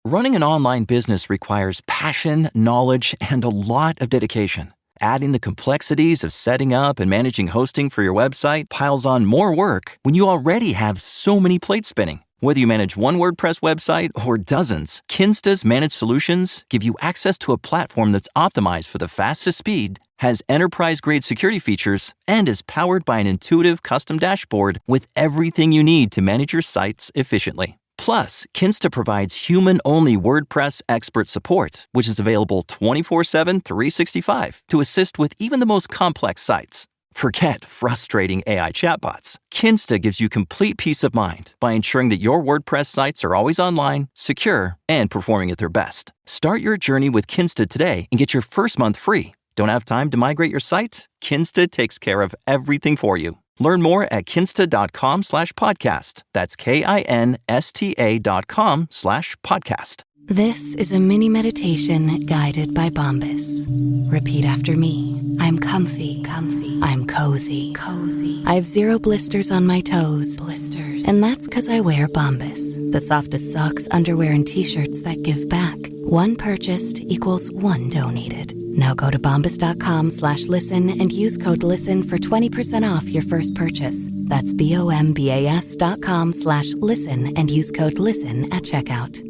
Running an online business requires passion, knowledge, and a lot of dedication. Adding the complexities of setting up and managing hosting for your website piles on more work when you already have so many plates spinning. Whether you manage one WordPress website or dozens, Kinsta's managed solutions give you access to a platform that's optimized for the fastest speed, has enterprise-grade security features, and is powered by an intuitive custom dashboard with everything you need to manage your sites efficiently. Plus, Kinsta provides human-only WordPress expert support, which is available 24/7, 365 to assist with even the most complex sites. Forget frustrating AI chatbots. Kinsta gives you complete peace of mind by ensuring that your WordPress sites are always online, secure, and performing at their best. Start your journey with Kinsta today and get your first month free. Don't have time to migrate your site? Kinsta takes care of everything for you. Learn more at kinsta.com/podcast. That's KINSTA.com/podcast. This is a mini meditation guided by Bombas. Repeat after me. I'm comfy. I'm cozy. I have 0 blisters on my toes. And that's because I wear Bombas, the softest socks, underwear, and t-shirts that give back. One purchased equals one donated. Now go to bombas.com/listen and use code LISTEN for 20% off your first purchase. That's BOMBAS.com/listen and use code LISTEN at checkout.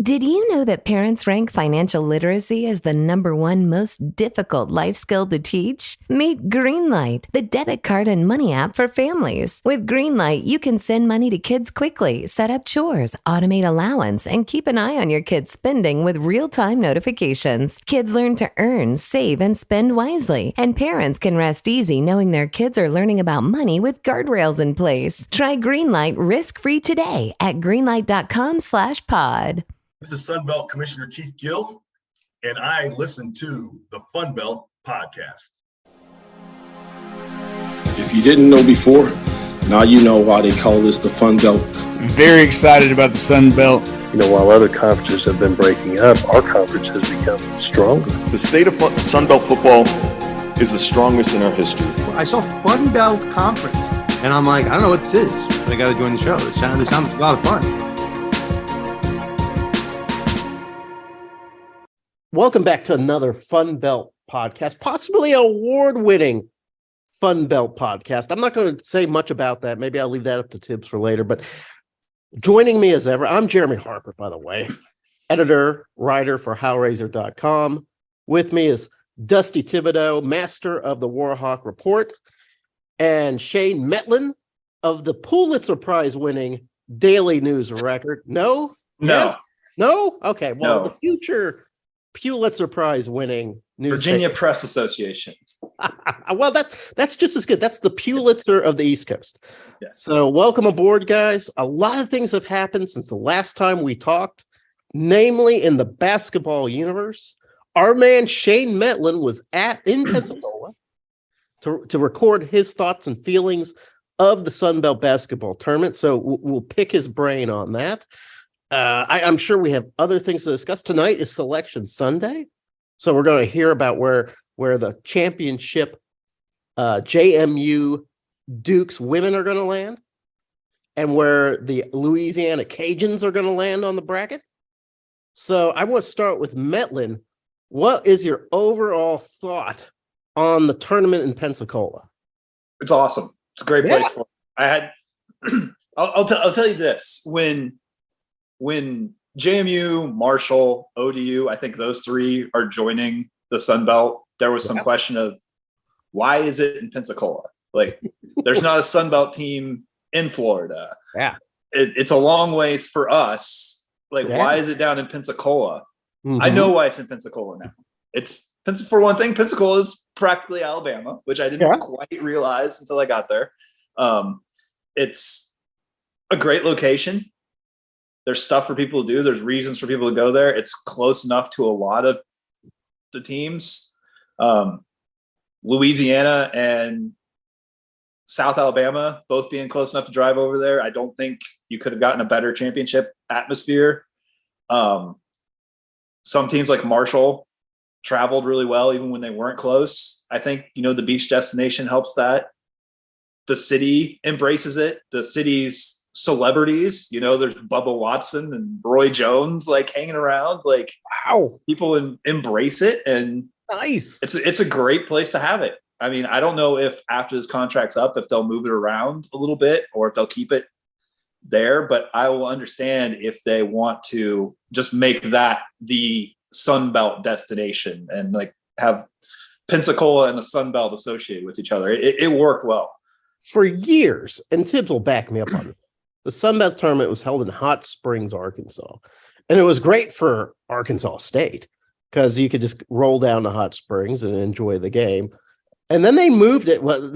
Did you know that parents rank financial literacy as the #1 most difficult life skill to teach? Meet Greenlight, the debit card and money app for families. With Greenlight, you can send money to kids quickly, set up chores, automate allowance, and keep an eye on your kids' spending with real-time notifications. Kids learn to earn, save, and spend wisely. And parents can rest easy knowing their kids are learning about money with guardrails in place. Try Greenlight risk-free today at greenlight.com/pod. This is FunBelt Commissioner Keith Gill, and I listen to the FunBelt podcast. If you didn't know before, now you know why they call this the FunBelt. I'm very excited about the Sun Belt. You know, while other conferences have been breaking up, our conference has become stronger. The state of Sunbelt football is the strongest in our history. I saw FunBelt Conference, and I'm like, I don't know what this is, but I got to join the show. This sounds a lot of fun. Welcome back to another FunBelt podcast, possibly award-winning FunBelt podcast. I'm not going to say much about that. Maybe I'll leave that up to Thibs for later. But joining me as ever, I'm Jeremy Harper, by the way, editor, writer for Hellraiser.com. With me is Dusty Thibodeaux, master of the Warhawk Report, and Shane Mettlen of the Pulitzer Prize-winning Daily News Record. No? No. Yes? No? Okay. Well, No. The future Pulitzer Prize winning Virginia Press Association. Well, that's just as good. That's the Pulitzer of the East Coast. Yes. So welcome aboard, guys. A lot of things have happened since the last time we talked, namely in the basketball universe. Our man Shane Mettlen was in Pensacola to record his thoughts and feelings of the Sun Belt basketball tournament. So we'll pick his brain on that. I'm sure we have other things to discuss. Tonight is Selection Sunday, so we're going to hear about where the championship JMU Dukes women are going to land and where the Louisiana Cajuns are going to land on the bracket. So I want to start with Mettlen. What is your overall thought on the tournament in Pensacola? It's awesome. It's a great place for it. I had I'll tell you this. When JMU, Marshall, ODU, I think those three are joining the Sun Belt, there was some question of why is it in Pensacola? Like, there's not a Sun Belt team in Florida. Yeah. It's a long ways for us. Like, why is it down in Pensacola? Mm-hmm. I know why it's in Pensacola now. It's, for one thing, Pensacola is practically Alabama, which I didn't quite realize until I got there. It's a great location. There's stuff for people to do. There's reasons for people to go there. It's close enough to a lot of the teams. Louisiana and South Alabama both being close enough to drive over there. I don't think you could have gotten a better championship atmosphere. Some teams like Marshall traveled really well, even when they weren't close. I think, the beach destination helps that. The city embraces it. The city's celebrities. There's Bubba Watson and Roy Jones like hanging around. Like, wow, people embrace it, and nice. It's a great place to have it. I mean, I don't know if after this contract's up, if they'll move it around a little bit or if they'll keep it there, but I will understand if they want to just make that the Sunbelt destination and like have Pensacola and the Sunbelt associated with each other. It worked well. For years, and Tibbs will back me up on this, the Sunbelt tournament was held in Hot Springs, Arkansas. And it was great for Arkansas State because you could just roll down to Hot Springs and enjoy the game. And then they moved it. Well,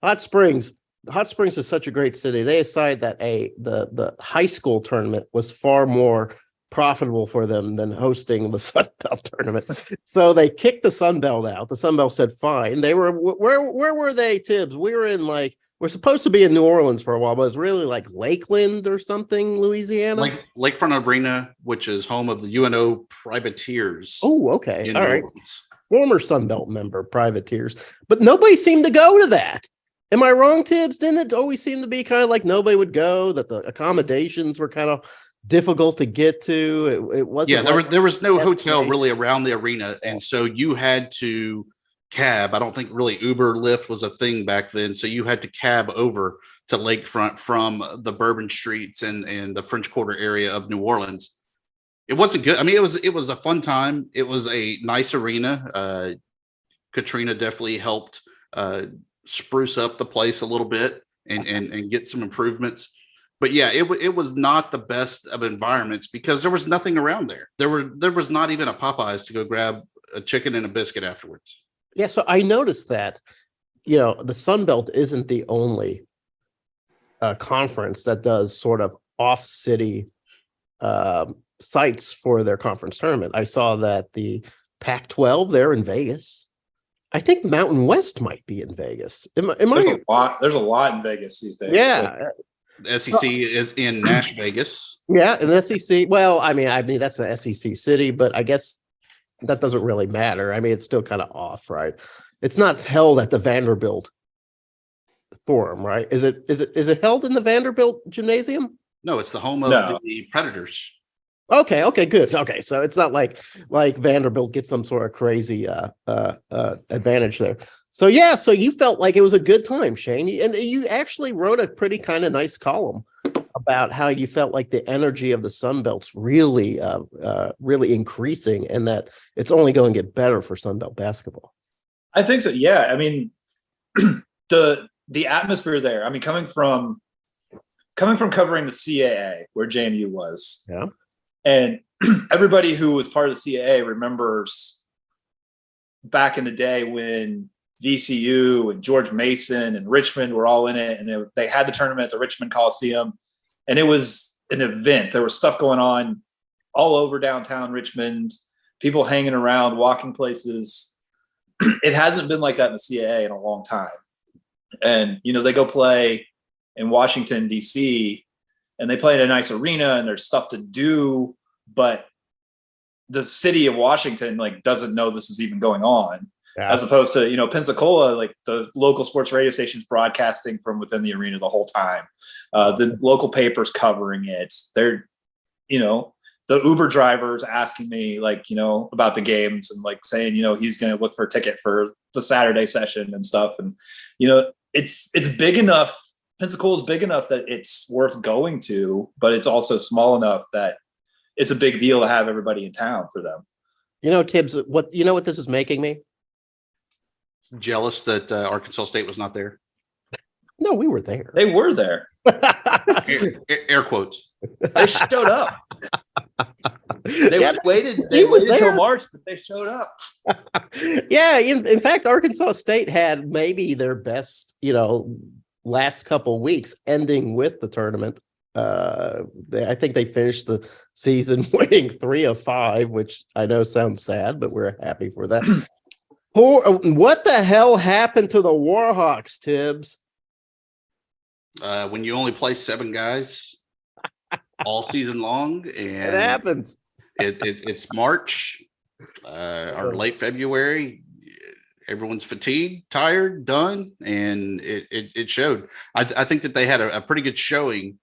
Hot Springs is such a great city. They decided that the high school tournament was far more profitable for them than hosting the Sun Belt tournament. So they kicked the Sun Belt out. The Sun Belt said, fine. They were, where were they, Tibbs? We're supposed to be in New Orleans for a while, but it's really like Lakeland or something, Louisiana. Like Lakefront Arena, which is home of the UNO Privateers. Oh, okay. All right. Former Sun Belt member, Privateers. But nobody seemed to go to that. Am I wrong, Tibbs? Didn't it always seem to be kind of like nobody would go, that the accommodations were kind of difficult to get to? It wasn't. Yeah, there was no hotel really around the arena, and so you had to cab. I don't think really Uber, Lyft was a thing back then, so you had to cab over to Lakefront from the Bourbon Streets and the French Quarter area of New Orleans. It wasn't good. I mean, it was a fun time. It was a nice arena. Katrina definitely helped spruce up the place a little bit and get some improvements. But yeah, it was not the best of environments because there was nothing around there. There was not even a Popeyes to go grab a chicken and a biscuit afterwards. Yeah, so I noticed that, the Sun Belt isn't the only conference that does sort of off-city sites for their conference tournament. I saw that the Pac-12, they're in Vegas. I think Mountain West might be in Vegas. There's a lot in Vegas these days. Yeah. The SEC is in Nash Vegas. Yeah, and the SEC. Well, I mean that's an SEC city, but I guess that doesn't really matter. I mean, it's still kind of off, right? It's not held at the Vanderbilt Forum, right? Is it held in the Vanderbilt Gymnasium? No, it's the home of the Predators. Okay, good. Okay, so it's not like Vanderbilt gets some sort of crazy advantage there. So yeah, so you felt like it was a good time, Shane, and you actually wrote a pretty kind of nice column about how you felt like the energy of the Sun Belt's really increasing, and that it's only going to get better for Sun Belt basketball. I think so. Yeah, I mean, the atmosphere there. I mean, coming from covering the CAA where JMU was. Yeah. And everybody who was part of the CAA remembers back in the day when VCU and George Mason and Richmond were all in it. And they had the tournament at the Richmond Coliseum. And it was an event. There was stuff going on all over downtown Richmond, people hanging around, walking places. It hasn't been like that in the CAA in a long time. And, they go play in Washington, D.C., and they play in a nice arena and there's stuff to do, but the city of Washington doesn't know this is even going on. Yeah. As opposed to, Pensacola, the local sports radio station's broadcasting from within the arena the whole time. The local papers covering it. They're, the Uber drivers asking me about the games and saying, he's going to look for a ticket for the Saturday session and stuff. And, it's big enough. Pensacola is big enough that it's worth going to, but it's also small enough that it's a big deal to have everybody in town for them. Tibbs, what this is making me? Jealous that Arkansas State was not there. No, we were there. They were there. Air quotes. They showed up. They waited until March, but they showed up. Yeah. In fact, Arkansas State had maybe their best, last couple weeks, ending with the tournament. I think they finished the season winning 3 of 5, which I know sounds sad, but we're happy for that. What the hell happened to the Warhawks, Tibbs? When you only play 7 guys all season long, and it happens. It's March or late February. Everyone's fatigued, tired, done, and it showed. I think that they had a pretty good showing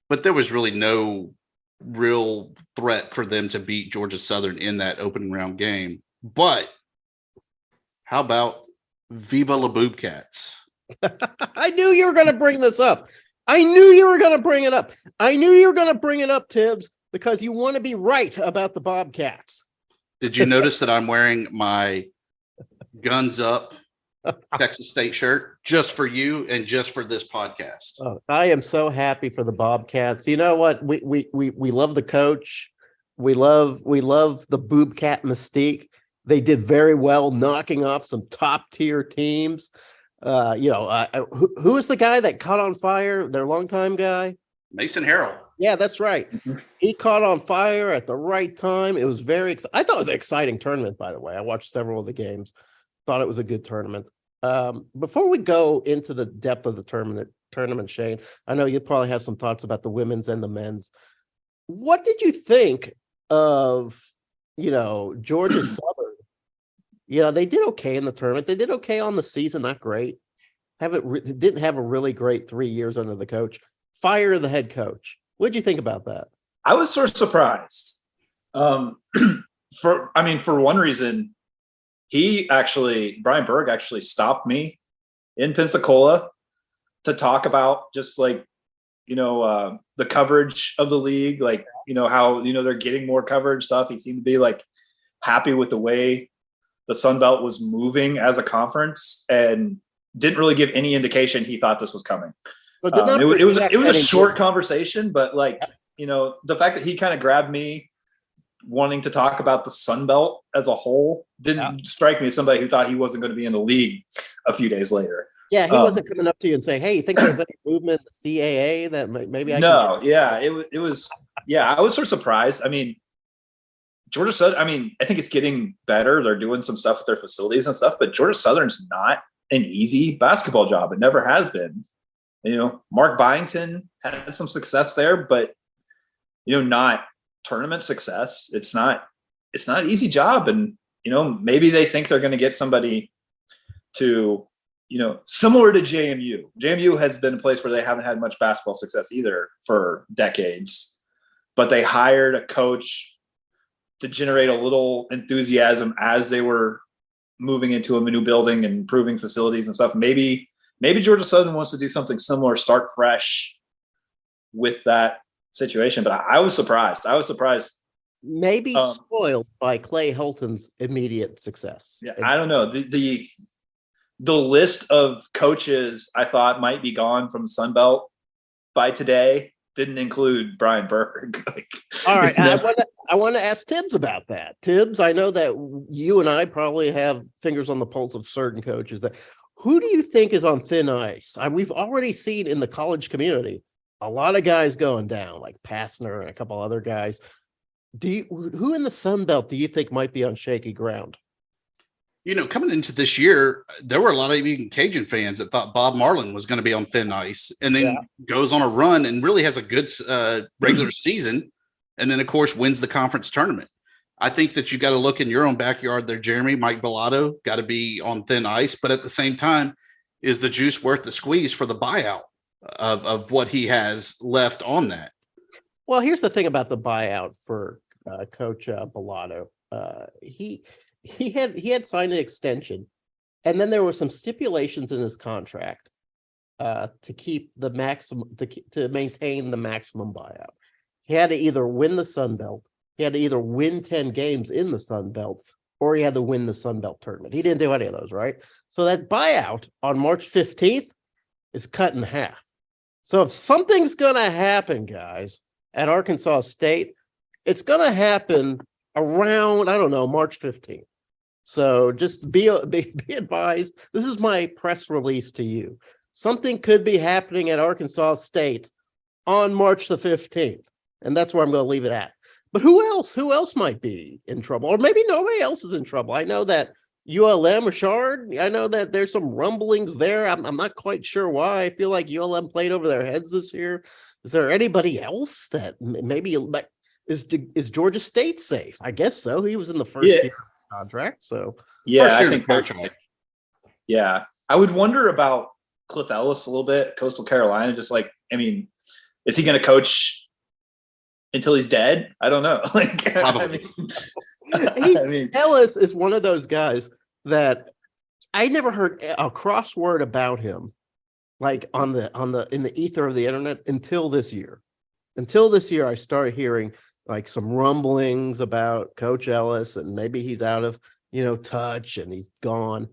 but there was really no real threat for them to beat Georgia Southern in that opening round game. But how about Viva la Boobcats? I knew you were going to bring this up. I knew you were going to bring it up. I knew you were going to bring it up, Tibbs, because you want to be right about the Bobcats. Did you notice that I'm wearing my Guns Up Texas State shirt just for you and just for this podcast? Oh, I am so happy for the Bobcats. You know what? We love the coach. We love the Boobcat mystique. They did very well knocking off some top tier teams. Who is the guy that caught on fire? Their longtime guy? Mason Harrell. Yeah, that's right. He caught on fire at the right time. It was I thought it was an exciting tournament, by the way. I watched several of the games. Thought it was a good tournament. Before we go into the depth of the tournament, Shane, I know you probably have some thoughts about the women's and the men's. What did you think of, Georgia Southern? They did okay in the tournament. They did okay on the season, not great. Didn't have a really great 3 years under the coach. Fire the head coach. What did you think about that? I was sort of surprised. For one reason, Brian Berg actually stopped me in Pensacola to talk about just the coverage of the league, how, they're getting more coverage stuff. He seemed to be happy with the way the Sun Belt was moving as a conference and didn't really give any indication he thought this was coming. So it was a short conversation, but the fact that he kind of grabbed me wanting to talk about the Sun Belt as a whole didn't strike me as somebody who thought he wasn't going to be in the league a few days later. Yeah, he wasn't coming up to you and saying, "Hey, you think there's any movement in the CAA that maybe I?" No, it was. Yeah, I was sort of surprised. Georgia Southern, I think it's getting better. They're doing some stuff with their facilities and stuff, but Georgia Southern's not an easy basketball job. It never has been. Mark Byington had some success there, but not tournament success. It's not an easy job. And, maybe they think they're going to get somebody to, similar to JMU. JMU has been a place where they haven't had much basketball success either for decades, but they hired a coach to generate a little enthusiasm as they were moving into a new building and improving facilities and stuff. Maybe Georgia Southern wants to do something similar, start fresh with that situation. But I was surprised. Maybe spoiled by Clay Helton's immediate success. Yeah, I don't know. The list of coaches I thought might be gone from Sun Belt by today didn't include Brian Berg. All right. I want to ask Tibbs about that. Tibbs, I know that you and I probably have fingers on the pulse of certain coaches. Who do you think is on thin ice? We've already seen in the college community a lot of guys going down, like Passner and a couple other guys. Who in the Sun Belt do you think might be on shaky ground? Coming into this year, there were a lot of even Cajun fans that thought Bob Marlin was going to be on thin ice, and then goes on a run and really has a good regular season, and then, of course, wins the conference tournament. I think that you got to look in your own backyard there, Jeremy. Mike Bellato got to be on thin ice, but at the same time, is the juice worth the squeeze for the buyout of what he has left on that? Well, here's the thing about the buyout for Coach Bellato. He had signed an extension, and then there were some stipulations in his contract to keep the maximum to maintain the maximum buyout. He had to either win the Sun Belt, he had to either win 10 games in the Sun Belt, or he had to win the Sun Belt tournament. He didn't do any of those, right? So that buyout on March 15th is cut in half. So if something's going to happen, guys, at Arkansas State, it's going to happen around, March 15th. So just be advised. This is my press release to you. Something could be happening at Arkansas State on March the 15th. And that's where I'm going to leave it at. But who else might be in trouble? Or maybe nobody else is in trouble. I know that ULM, Richard, I know that there's some rumblings there. I'm not quite sure why. I feel like ULM played over their heads this year. Is there anybody else that maybe is Georgia State safe? I guess so. He was in the first year of his contract. So I think I would wonder about Cliff Ellis a little bit, Coastal Carolina. is he going to coach until he's dead? I don't know. Like, Ellis is one of those guys that I never heard a crossword about him, like in the ether of the internet until this year. Until this year, I started hearing like some rumblings about Coach Ellis, and maybe he's out of touch and he's gone.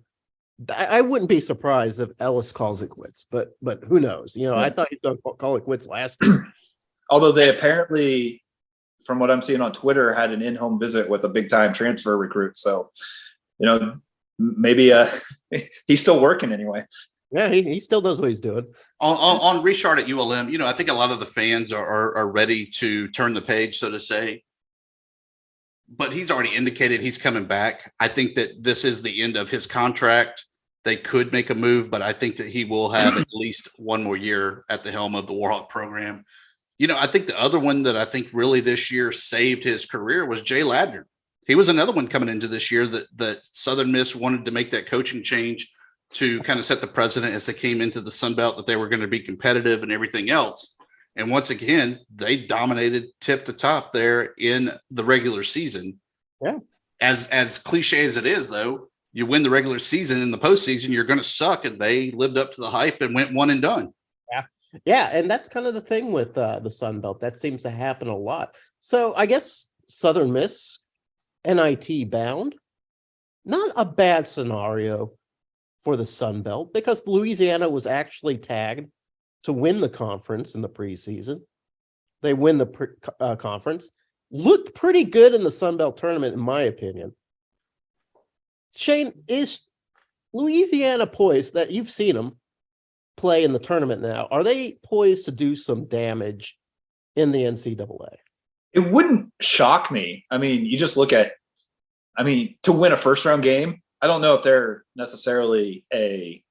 I wouldn't be surprised if Ellis calls it quits, but who knows? I thought he was going to call it quits last year. Although they apparently, from what I'm seeing on Twitter, had an in-home visit with a big-time transfer recruit. So, maybe he's still working anyway. Yeah, he still knows what he's doing. On Richard at ULM, I think a lot of the fans are ready to turn the page, so to say. But he's already indicated he's coming back. I think that this is the end of his contract. They could make a move, but I think that he will have at least one more year at the helm of the Warhawk program. I think the other one that I think really this year saved his career was Jay Ladner. He was another one coming into this year that Southern Miss wanted to make that coaching change to kind of set the precedent as they came into the Sun Belt that they were going to be competitive and everything else. And once again, they dominated tip to top there in the regular season. Yeah. As cliche as it is, though, you win the regular season, in the postseason, you're going to suck. And they lived up to the hype and went one and done. Yeah. Yeah. And that's kind of the thing with the Sun Belt. That seems to happen a lot. So I guess Southern Miss, NIT bound, not a bad scenario for the Sun Belt, because Louisiana was actually tagged to win the conference in the preseason. They win the conference. Looked pretty good in the Sun Belt tournament, in my opinion. Shane, is Louisiana poised, that you've seen them play in the tournament now, are they poised to do some damage in the NCAA? It wouldn't shock me. I mean, you just look at, to win a first round game, I don't know if they're necessarily a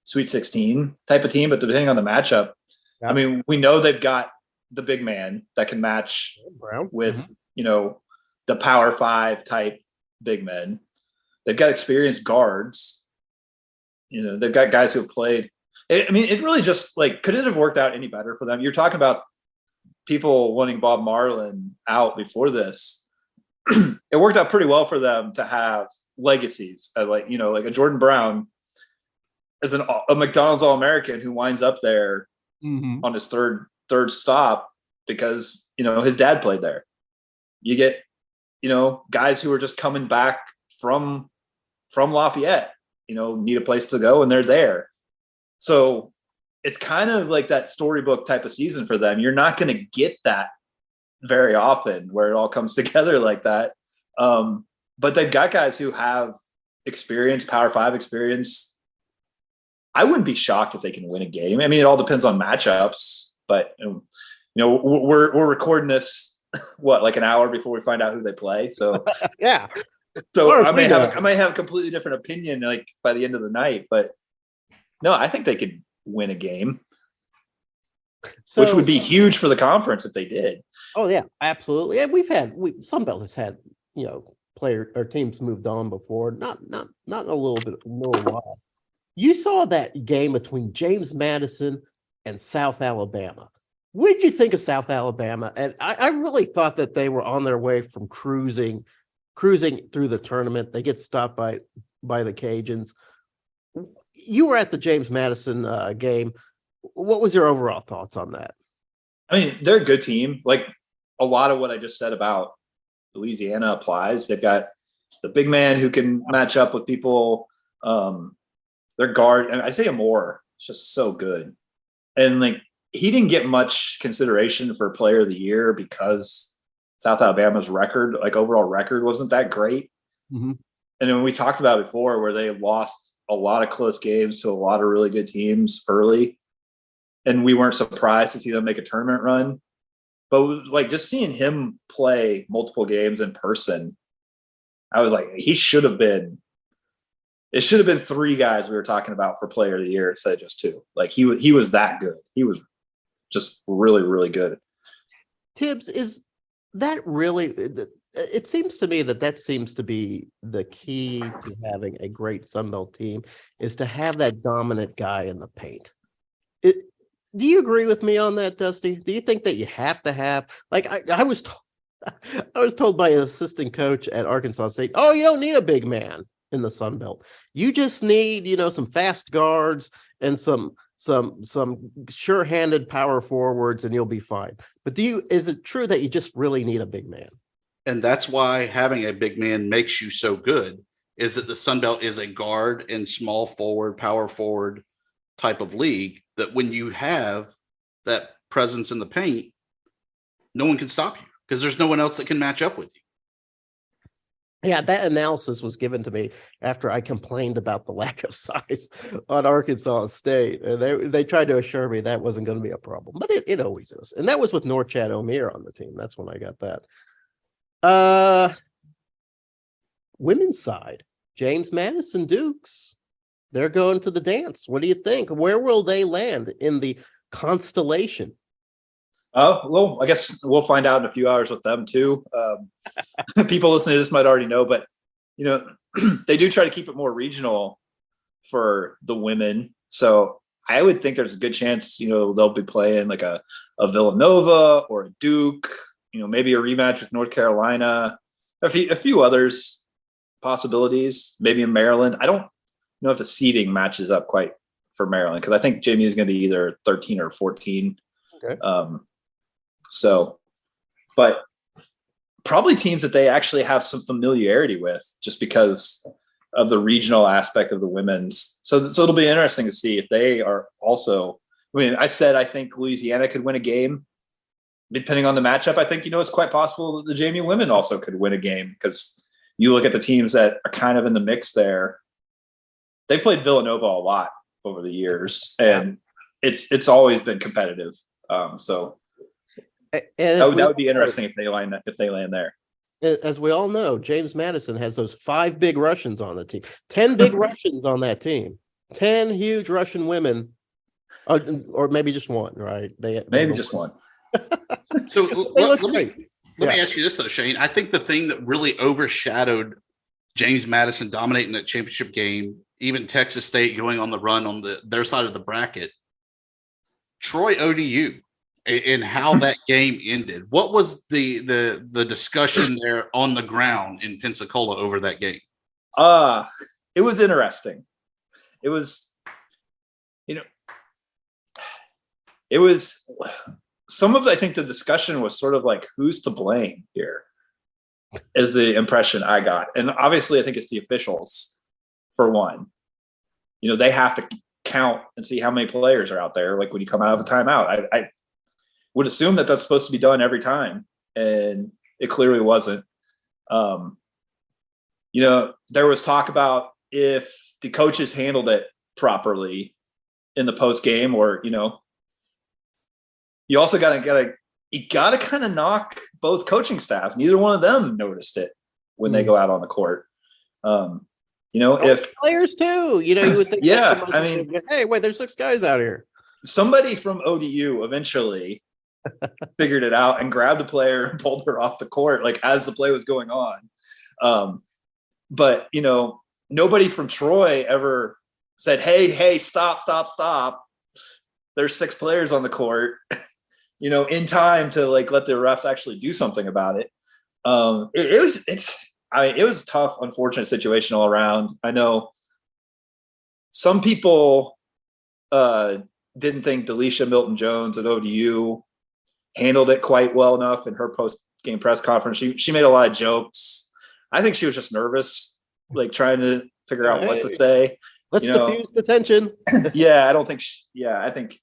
Sweet 16 type of team, but depending on the matchup, yeah. We know they've got the big man that can match with, the Power 5 type big men. They've got experienced guards. They've got guys who have played. It really just, could it have worked out any better for them? You're talking about people wanting Bob Marlin out before this. It worked out pretty well for them to have legacies, like a Jordan Brown as a McDonald's All-American who winds up there on his third stop because his dad played there. You get guys who are just coming back from Lafayette, need a place to go, and they're there. So it's kind of like that storybook type of season for them. You're not going to get that very often where it all comes together like that. But they've got guys who have experience, Power 5 experience. I wouldn't be shocked if they can win a game. It all depends on matchups, but we're recording this like an hour before we find out who they play. So yeah. So I may have a completely different opinion by the end of the night, but no, I think they could win a game, which would be huge for the conference if they did. Oh yeah, absolutely. And Sunbelt has had player or teams moved on before, not a little while. You saw that game between James Madison and South Alabama. What did you think of South Alabama? And I really thought that they were on their way from cruising through the tournament. They get stopped by the Cajuns. You were at the James Madison game. What was your overall thoughts on that? They're a good team. Like a lot of what I just said about Louisiana applies. They've got the big man who can match up with people. Their guard, and Isaiah Moore, is just so good. And he didn't get much consideration for player of the year because South Alabama's record, overall record, wasn't that great. Mm-hmm. And then we talked about before where they lost a lot of close games to a lot of really good teams early. And we weren't surprised to see them make a tournament run. But just seeing him play multiple games in person, I was like, it should have been 3 guys we were talking about for player of the year instead of just 2. He was that good. He was just really, really good. Thibs, is that really, it seems to me that seems to be the key to having a great Sunbelt team, is to have that dominant guy in the paint. Do you agree with me on that, Dusty? Do you think that you have to have, like, I was I was told by an assistant coach at Arkansas State, oh, you don't need a big man in the Sun Belt. You just need, some fast guards and some sure-handed power forwards, and you'll be fine. But is it true that you just really need a big man? And that's why having a big man makes you so good, is that the Sun Belt is a guard and small forward, power forward type of league, that when you have that presence in the paint, no one can stop you because there's no one else that can match up with you. Yeah, that analysis was given to me after I complained about the lack of size on Arkansas State. And they tried to assure me that wasn't going to be a problem, but it always is. And that was with Norchad Omier on the team. That's when I got that. Women's side, James Madison Dukes. They're going to the dance. What do you think? Where will they land in the constellation? Oh, well, I guess we'll find out in a few hours with them too. People listening to this might already know, but they do try to keep it more regional for the women. So I would think there's a good chance, they'll be playing like a Villanova or a Duke, maybe a rematch with North Carolina, a few others possibilities, maybe in Maryland. I don't know if the seeding matches up quite for Maryland, because I think Jamie is going to be either 13 or 14. Okay. But probably teams that they actually have some familiarity with, just because of the regional aspect of the women's. So it'll be interesting to see if they are also. I think Louisiana could win a game, depending on the matchup. I think it's quite possible that the Jamie women also could win a game, because you look at the teams that are kind of in the mix there. They've played Villanova a lot over the years, and it's always been competitive. So. And that would be interesting if they land there. As we all know, James Madison has those 5 big Russians on the team, 10 big Russians on that team, 10 huge Russian women, or maybe just one, right? Just one. So let me ask you this though, Shane. I think the thing that really overshadowed James Madison dominating that championship game, even Texas State going on the run on their side of the bracket, Troy ODU. And how that game ended. What was the discussion there on the ground in Pensacola over that game? It was interesting. It was, it was some of, I think the discussion was sort of like, who's to blame here, is the impression I got. And obviously I think it's the officials, for one. They have to count and see how many players are out there. Like when you come out of a timeout, I would assume that that's supposed to be done every time, and it clearly wasn't. There was talk about if the coaches handled it properly in the post game, or you also got to kind of knock both coaching staffs. Neither one of them noticed it when they go out on the court. If players too, you would think. Yeah, hey, wait, there's 6 guys out here. Somebody from ODU eventually figured it out and grabbed a player and pulled her off the court, like as the play was going on. But nobody from Troy ever said, hey, stop. There's 6 players on the court, in time to let the refs actually do something about it. It was a tough, unfortunate situation all around. I know some people didn't think Delisha Milton-Jones at ODU handled it quite well enough in her post-game press conference. She made a lot of jokes. I think she was just nervous, trying to figure out what to say. Let's diffuse the tension. Yeah, I think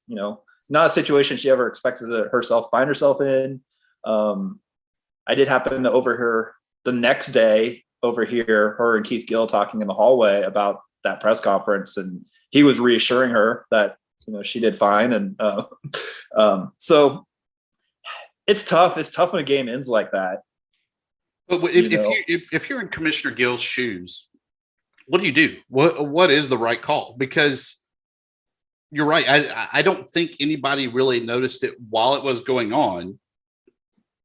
not a situation she ever expected to find herself in. I did happen to overhear the next day her and Keith Gill talking in the hallway about that press conference, and he was reassuring her that she did fine. And so it's tough. It's tough when a game ends like that. But if you're in Commissioner Gill's shoes, what do? What is the right call? Because you're right. I don't think anybody really noticed it while it was going on.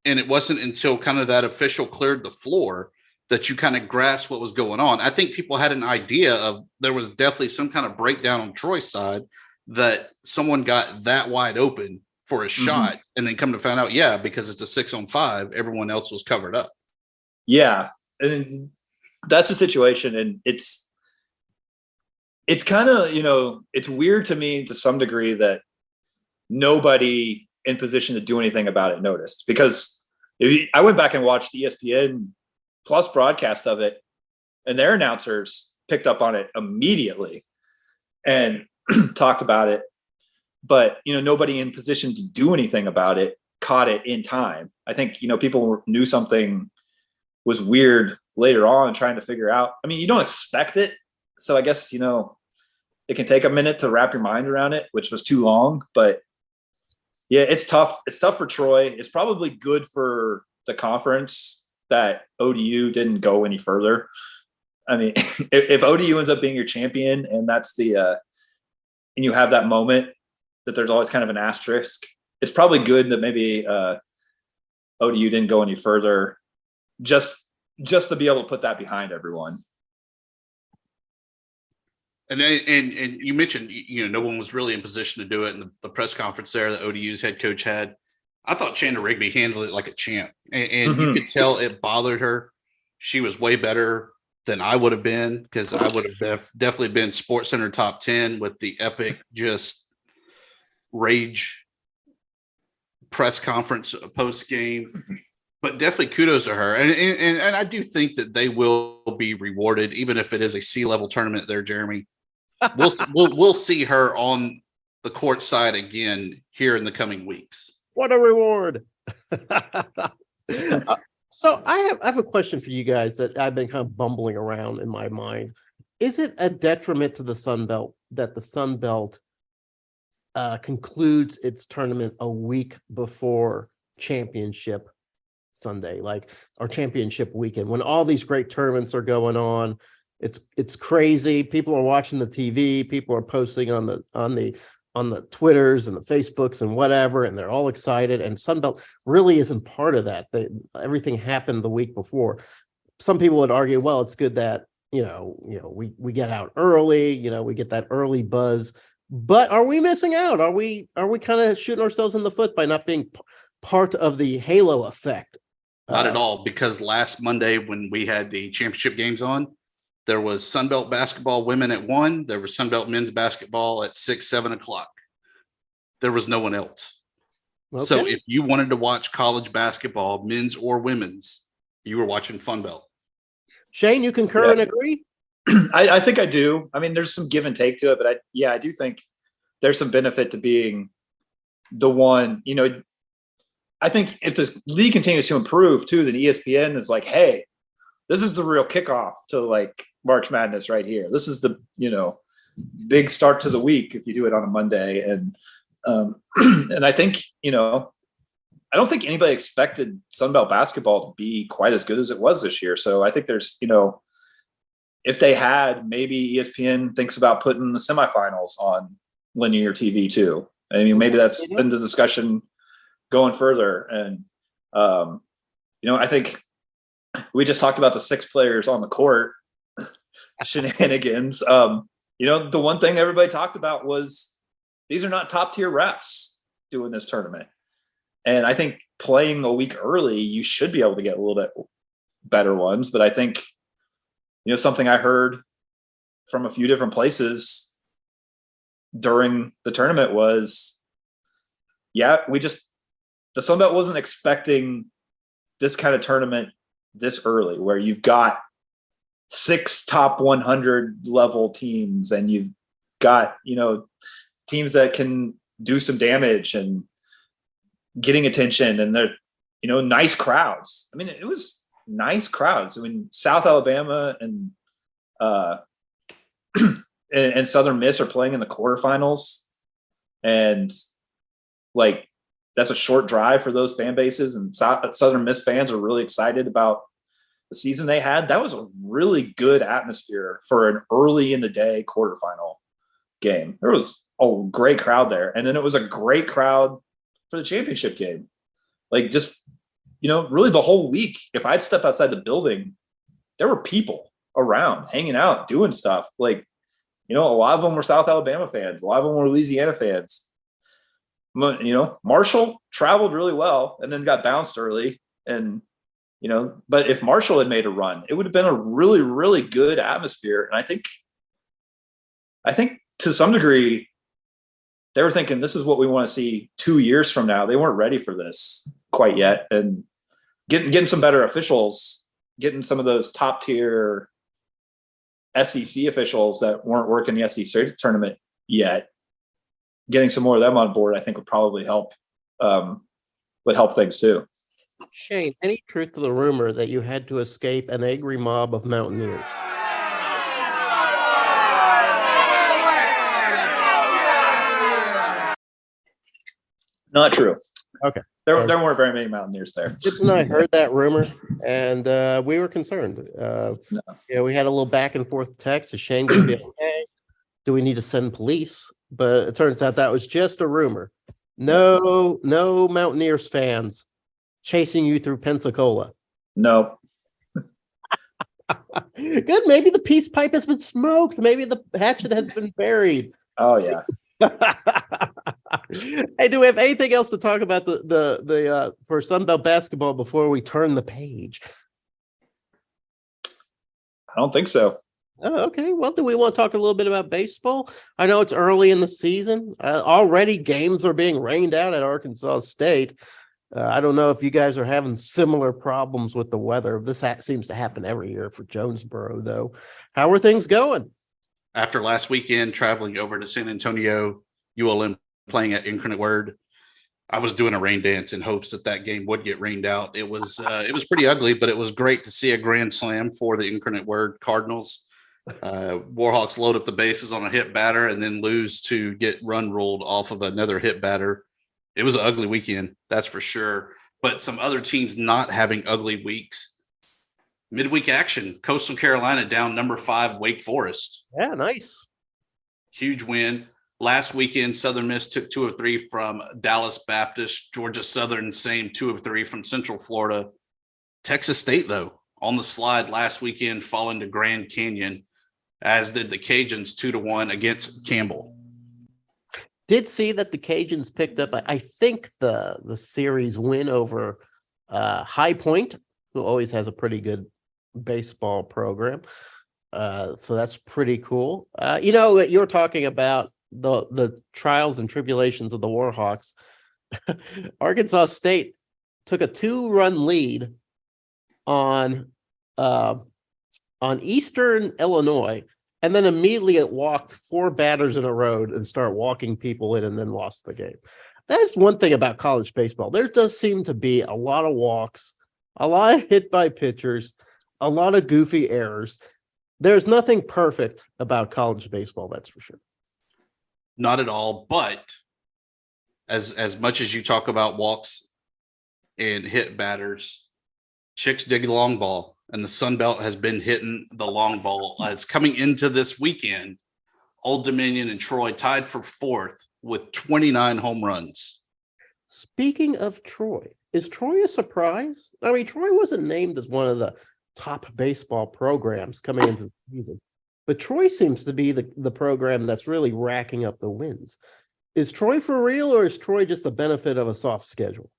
And it wasn't until kind of that official cleared the floor that you kind of grasped what was going on. I think people had an idea of there was definitely some kind of breakdown on Troy's side, that someone got that wide open for a shot and then come to find out, because it's a 6-on-5, everyone else was covered up. Yeah. And that's the situation. And it's kind of, it's weird to me to some degree that nobody in position to do anything about it noticed, because I went back and watched the ESPN Plus broadcast of it, and their announcers picked up on it immediately and talked about it. But, nobody in position to do anything about it caught it in time. I think, people knew something was weird later on, trying to figure out. I mean, you don't expect it. So I guess, it can take a minute to wrap your mind around it, which was too long. But yeah, it's tough. It's tough for Troy. It's probably good for the conference that ODU didn't go any further. I mean, if ODU ends up being your champion and that's and you have that moment that there's always kind of an asterisk, it's probably good that maybe ODU didn't go any further, just to be able to put that behind everyone. And you mentioned, no one was really in position to do it in the press conference there that ODU's head coach had. I thought Chandler Rigby handled it like a champ, and you could tell it bothered her. She was way better than I would have been, because I would have definitely been Sports Center top 10 with the epic just rage press conference post game. But definitely kudos to her, and I do think that they will be rewarded, even if it is a C-level tournament there, Jeremy. We'll see her on the court side again here in the coming weeks. What a reward! So I have a question for you guys that I've been kind of bumbling around in my mind. Is it a detriment to the Sun Belt that the Sun Belt concludes its tournament a week before championship Sunday, like our championship weekend, when all these great tournaments are going on? It's crazy. People are watching the TV. People are posting on the Twitters and the Facebooks and whatever, and they're all excited. And Sunbelt really isn't part of that. Everything happened the week before. Some people would argue, well, it's good that we get out early. We get that early buzz. But are we missing out? Are we kind of shooting ourselves in the foot by not being part of the halo effect? Not at all, because last Monday when we had the championship games on, there was Sunbelt basketball women at 1. There was Sunbelt men's basketball at 6, 7 o'clock. There was no one else. Okay. So if you wanted to watch college basketball, men's or women's, you were watching FunBelt. Shane, you concur and agree? I think I do. I mean, there's some give and take to it, but I do think there's some benefit to being the one. I think if the league continues to improve too, then ESPN is like, hey, this is the real kickoff to like March Madness right here. This is the, big start to the week if you do it on a Monday. And and I think, I don't think anybody expected Sunbelt basketball to be quite as good as it was this year. So I think there's, if they had, maybe ESPN thinks about putting the semifinals on linear TV too. I mean, maybe that's been the discussion going further. And, I think we just talked about the 6 players on the court shenanigans. The one thing everybody talked about was these are not top tier refs doing this tournament. And I think playing a week early, you should be able to get a little bit better ones. But I think, something I heard from a few different places during the tournament was, the Sun Belt wasn't expecting this kind of tournament this early, where you've got 6 top 100 level teams, and you've got, teams that can do some damage and getting attention, and they're, nice crowds. I mean, it was nice crowds. I mean, South Alabama and and Southern Miss are playing in the quarterfinals, and like, that's a short drive for those fan bases, and Southern Miss fans are really excited about the season they had. That was a really good atmosphere for an early in the day quarterfinal game. There was a great crowd there. And then it was a great crowd for the championship game. Like, just, really the whole week, if I'd step outside the building, there were people around hanging out, doing stuff. Like, a lot of them were South Alabama fans. A lot of them were Louisiana fans. Marshall traveled really well and then got bounced early. And, but if Marshall had made a run, it would have been a really, really good atmosphere. And I think to some degree, they were thinking this is what we want to see 2 years from now. They weren't ready for this quite yet. And getting some better officials, getting some of those top tier SEC officials that weren't working the SEC tournament yet, getting some more of them on board, I think would probably help, would help things too. Shane, any truth to the rumor that you had to escape an angry mob of Mountaineers? Not true. Okay. There weren't very many Mountaineers there. And I heard that rumor, and we were concerned. We had a little back and forth text. Is Shane going to be okay? Do we need to send police? But it turns out that was just a rumor. No Mountaineers fans chasing you through Pensacola. No. Good. Maybe the peace pipe has been smoked. Maybe the hatchet has been buried. Oh yeah. Hey, do we have anything else to talk about the for Sunbelt basketball before we turn the page? I don't think so. Oh, okay. Well, do we want to talk a little bit about baseball? I know it's early in the season. Already games are being rained out at Arkansas State. I don't know if you guys are having similar problems with the weather. This seems to happen every year for Jonesboro, though. How are things going? After last weekend, traveling over to San Antonio, ULM playing at Incarnate Word, I was doing a rain dance in hopes that game would get rained out. It was pretty ugly, but it was great to see a grand slam for the Incarnate Word Cardinals. Warhawks load up the bases on a hit batter and then lose to get run ruled off of another hit batter. It was an ugly weekend, that's for sure. But some other teams not having ugly weeks. Midweek action, Coastal Carolina down number 5, Wake Forest. Yeah, nice. Huge win. Last weekend, Southern Miss took 2 of 3 from Dallas Baptist. Georgia Southern, same 2 of 3 from Central Florida. Texas State, though, on the slide last weekend, falling to Grand Canyon, as did the Cajuns 2-1 against Campbell. Did see that the Cajuns picked up, I think, the series win over High Point, who always has a pretty good baseball program. So that's pretty cool. You're talking about the trials and tribulations of the Warhawks. Arkansas State took a 2-run lead on Eastern Illinois, and then immediately it walked 4 batters in a row and start walking people in, and then lost the game. That's one thing about college baseball. There does seem to be a lot of walks, a lot of hit by pitchers, a lot of goofy errors. There's nothing perfect about college baseball, that's for sure. Not at all, but as much as you talk about walks and hit batters, chicks dig the long ball, and the Sun Belt has been hitting the long ball. As coming into this weekend, Old Dominion and Troy tied for 4th with 29 home runs. Speaking of Troy, is Troy a surprise? I mean, Troy wasn't named as one of the top baseball programs coming into the season, but Troy seems to be the program that's really racking up the wins. Is Troy for real, or is Troy just a benefit of a soft schedule?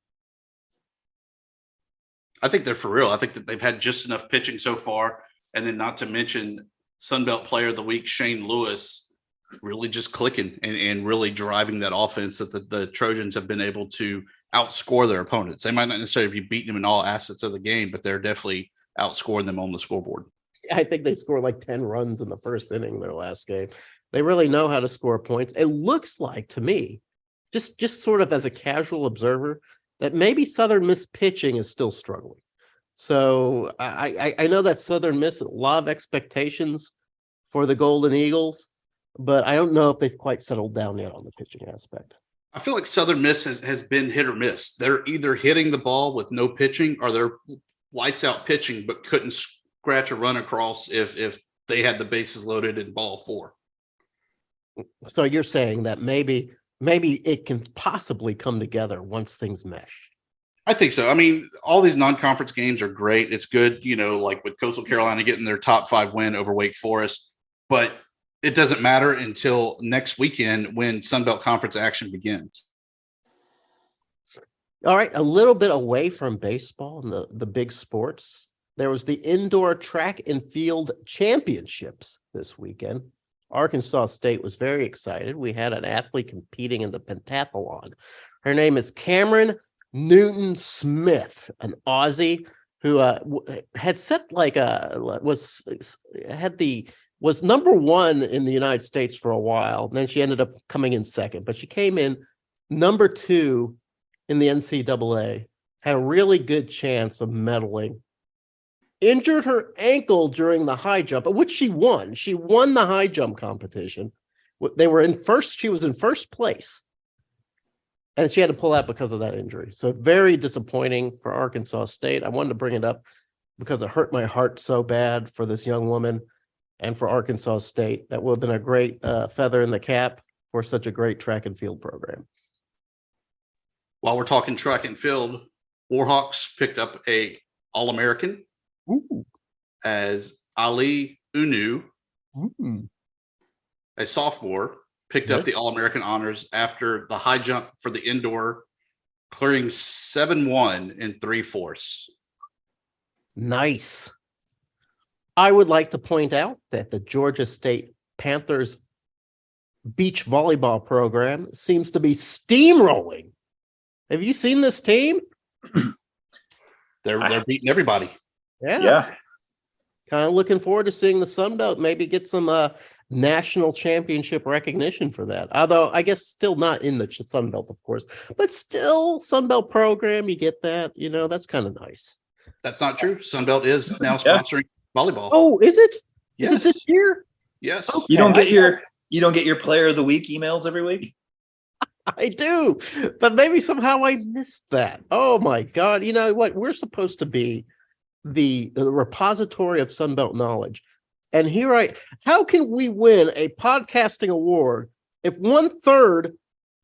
I think they're for real. I think that they've had just enough pitching so far. And then not to mention Sunbelt Player of the Week, Shane Lewis, really just clicking and really driving that offense that the Trojans have been able to outscore their opponents. They might not necessarily be beating them in all assets of the game, but they're definitely outscoring them on the scoreboard. I think they scored like 10 runs in the first inning their last game. They really know how to score points. It looks like to me, just sort of as a casual observer, that maybe Southern Miss pitching is still struggling. So I know that Southern Miss, a lot of expectations for the Golden Eagles, but I don't know if they've quite settled down yet on the pitching aspect. I feel like Southern Miss has been hit or miss. They're either hitting the ball with no pitching, or they're lights out pitching, but couldn't scratch a run across if they had the bases loaded in ball 4. So you're saying that maybe it can possibly come together once things mesh. I think so. I mean, all these non-conference games are great. It's good, like with Coastal Carolina getting their top 5 win over Wake Forest. But it doesn't matter until next weekend when Sunbelt Conference action begins. All right, a little bit away from baseball and the big sports. There was the indoor track and field championships this weekend. Arkansas State was very excited. We had an athlete competing in the pentathlon. Her name is Cameron Newton Smith, an Aussie who had set was number one in the United States for a while. And then she ended up coming in second, but she came in number 2 in the NCAA, had a really good chance of medaling. Injured her ankle during the high jump, which she won. She won the high jump competition. She was in first place. And she had to pull out because of that injury. So very disappointing for Arkansas State. I wanted to bring it up because it hurt my heart so bad for this young woman and for Arkansas State. That would have been a great feather in the cap for such a great track and field program. While we're talking track and field, Warhawks picked up a All-American as Ali Unu, a sophomore, picked up the All-American honors after the high jump for the indoor, clearing 7-1 in 3/4. Nice. I would like to point out that the Georgia State Panthers beach volleyball program seems to be steamrolling. Have you seen this team? They're beating everybody. Yeah. Kind of looking forward to seeing the Sunbelt maybe get some national championship recognition for that. Although I guess still not in the Sunbelt, of course, but still Sunbelt program. You get that, that's kind of nice. That's not true. Sunbelt is now sponsoring volleyball. Oh, is it? Yes. Is it this year? Yes. Okay. You don't get your player of the week emails every week? I do, but maybe somehow I missed that. Oh my God. You know what? We're supposed to be the repository of Sunbelt knowledge. And how can we win a podcasting award if 1/3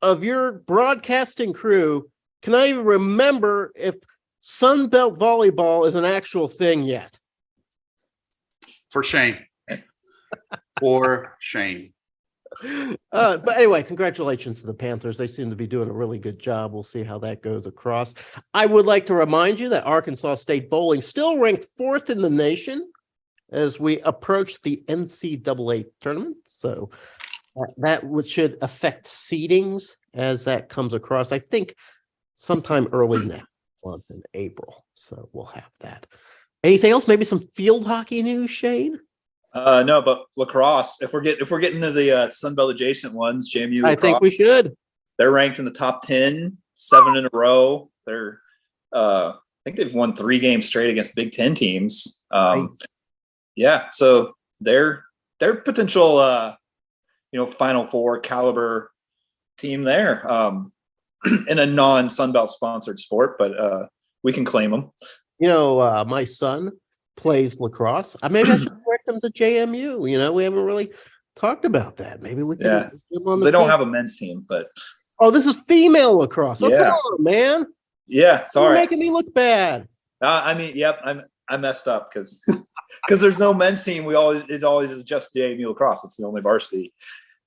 of your broadcasting crew cannot even remember if Sunbelt volleyball is an actual thing yet? For shame. For shame. But anyway, congratulations to the Panthers. They seem to be doing a really good job. We'll see how that goes across. I would like to remind you that Arkansas State bowling still ranked 4th in the nation as we approach the NCAA tournament. So that should affect seedings as that comes across, I think, sometime early next month in April. So we'll have that. Anything else? Maybe some field hockey news, Shane? No, but lacrosse. If we're getting to the Sunbelt adjacent ones, JMU lacrosse, I think we should. They're ranked in the top 10, 7 in a row. They're I think they've won 3 games straight against Big Ten teams. Nice. Yeah, so they're potential Final Four caliber team there in a non-Sunbelt sponsored sport, but we can claim them. My son plays lacrosse. Maybe I should direct him to JMU. We haven't really talked about that. Maybe we can. Yeah, they don't have a men's team, but this is female lacrosse. Oh, come on, man. Yeah, sorry, you're making me look bad. I messed up because there's no men's team. It's always just JMU lacrosse. It's the only varsity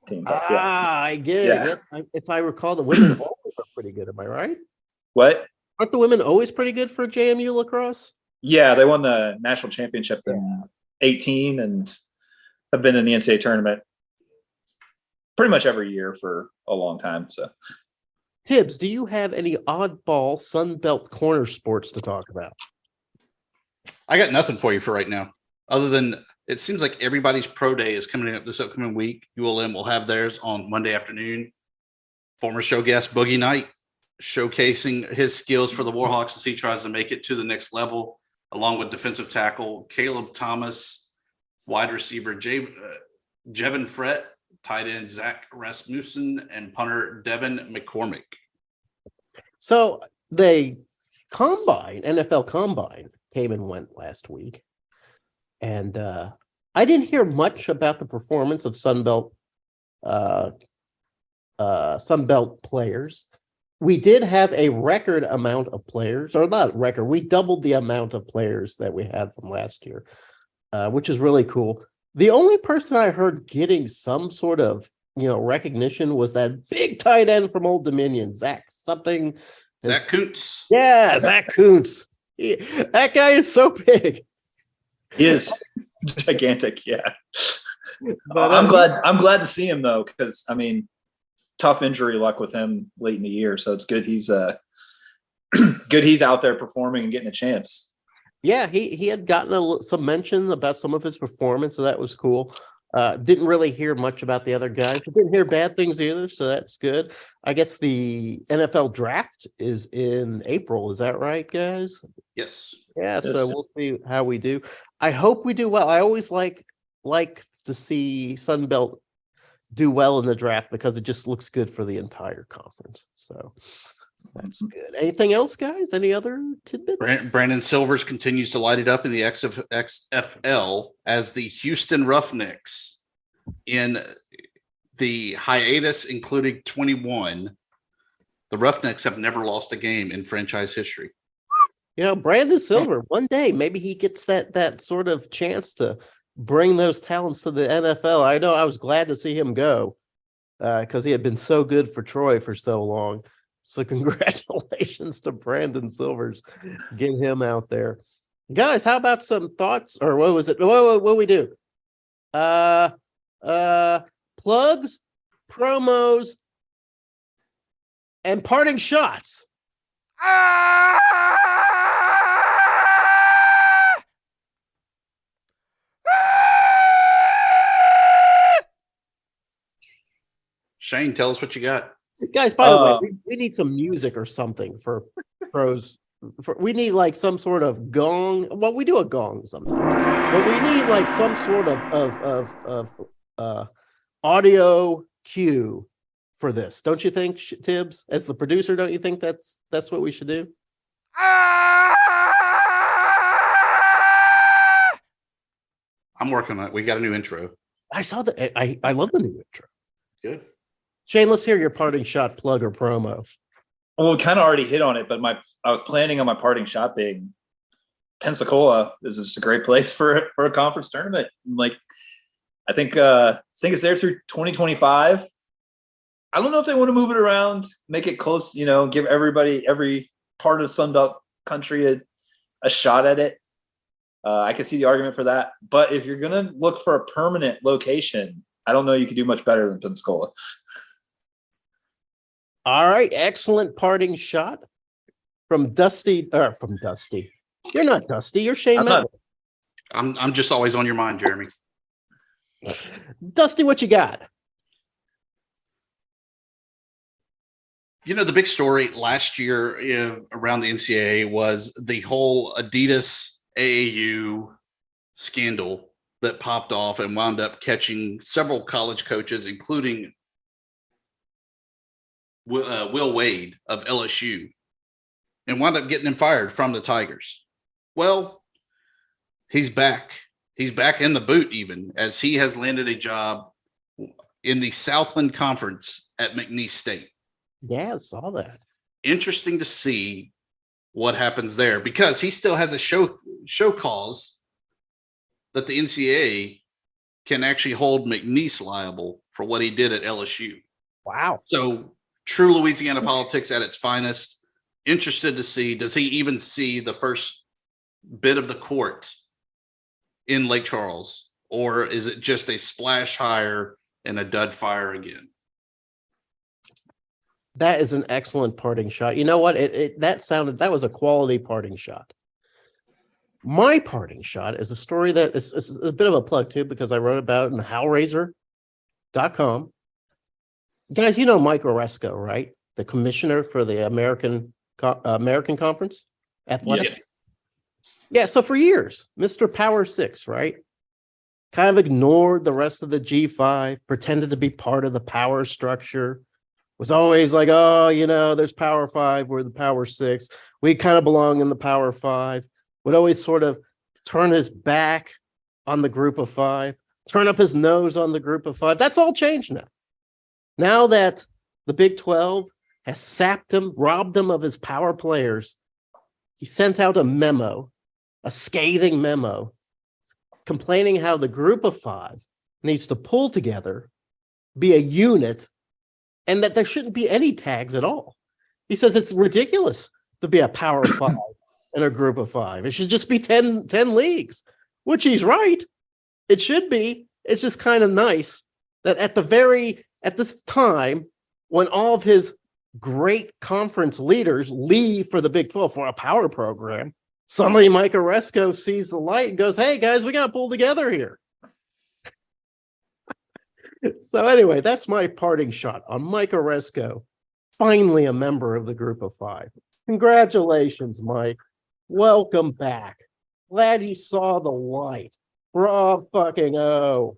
team. But, I get it. Yeah. If I recall, the women always are pretty good. Am I right? What? Aren't the women always pretty good for JMU lacrosse? Yeah, they won the national championship in 2018 and have been in the NCAA tournament pretty much every year for a long time. So, Thibs, do you have any oddball Sunbelt corner sports to talk about? I got nothing for you for right now, other than it seems like everybody's pro day is coming up this upcoming week. ULM will have theirs on Monday afternoon. Former show guest Boogie Knight showcasing his skills for the Warhawks as he tries to make it to the next level, along with defensive tackle Caleb Thomas, wide receiver Jevin Frett, tight end Zach Rasmussen, and punter Devin McCormick. So the NFL Combine came and went last week, and I didn't hear much about the performance of Sunbelt players. We did have a record amount of players, or not record. We doubled the amount of players that we had from last year, which is really cool. The only person I heard getting some sort of recognition was that big tight end from Old Dominion, Zach Kuntz. Yeah, Zach Kuntz. That guy is so big. He is gigantic. Yeah. But I'm glad to see him though, because I mean, tough injury luck with him late in the year. So it's good he's good he's out there performing and getting a chance. Yeah, he had gotten some mentions about some of his performance, so that was cool. Didn't really hear much about the other guys. Didn't hear bad things either, so that's good. I guess the NFL draft is in April. Is that right, guys? Yes. Yeah, so we'll see how we do. I hope we do well. I always like to see Sunbelt do well in the draft because it just looks good for the entire conference. So that's good. Anything else, guys? Any other tidbits? Brandon Silvers continues to light it up in the XFL as the Houston Roughnecks. In the hiatus, including 21, the Roughnecks have never lost a game in franchise history. Brandon Silver, one day, maybe he gets that sort of chance to bring those talents to the NFL. I know I was glad to see him go because he had been so good for Troy for so long. So congratulations to Brandon Silvers, getting him out there. Guys, how about some thoughts? Or what was it? What we do? Plugs, promos, and parting shots. Shane, tell us what you got. Guys, by the way, we need some music or something for pros. We need like some sort of gong. Well, we do a gong sometimes, but we need like some sort of audio cue for this. Don't you think, Tibbs? As the producer, don't you think that's what we should do? I'm working on it. We got a new intro. I saw that. I love the new intro. Good. Shane, let's hear your parting shot, plug, or promo. Well, we kind of already hit on it, but I was planning on my parting shot being Pensacola is just a great place for a conference tournament. Like, I think it's there through 2025. I don't know if they want to move it around, make it close, give every part of Sunbelt country a shot at it. I can see the argument for that. But if you're going to look for a permanent location, I don't know you could do much better than Pensacola. All right. Excellent parting shot from Dusty. You're not Dusty. You're Shane Mettlen. I'm just always on your mind, Jeremy. Dusty, what you got? The big story last year around the NCAA was the whole Adidas AAU scandal that popped off and wound up catching several college coaches, including Will Wade of LSU, and wound up getting him fired from the Tigers. Well, he's back. He's back in the boot, even as he has landed a job in the Southland Conference at McNeese State. Yeah, I saw that. Interesting to see what happens there, because he still has a show cause that the NCAA can actually hold McNeese liable for what he did at LSU. Wow. So true Louisiana politics at its finest. Interested to see, does he even see the first bit of the court in Lake Charles, or is it just a splash hire and a dud fire again? That is an excellent parting shot. You know what? That was a quality parting shot. My parting shot is a story that is a bit of a plug too, because I wrote about it in howraiser.com. Guys, you know Mike Aresco, right? The commissioner for the American Conference Athletics. Yeah, so for years, Mr. Power Six, right? Kind of ignored the rest of the G5, pretended to be part of the power structure, was always like, oh, there's Power Five, we're the Power Six. We kind of belong in the Power Five. Would always sort of turn his back on the group of five, turn up his nose on the group of five. That's all changed now. Now that the Big 12 has sapped him, robbed him of his power players, he sent out a memo, a scathing memo, complaining how the group of five needs to pull together, be a unit, and that there shouldn't be any tags at all. He says it's ridiculous to be a power of five and a group of five. It should just be 10 leagues, which he's right. It should be. It's just kind of nice that at this time, when all of his great conference leaders leave for the Big 12 for a power program, suddenly Mike Aresco sees the light and goes, hey, guys, we got to pull together here. So anyway, that's my parting shot on Mike Aresco, finally a member of the group of five. Congratulations, Mike. Welcome back. Glad you saw the light. Bravo fucking oh.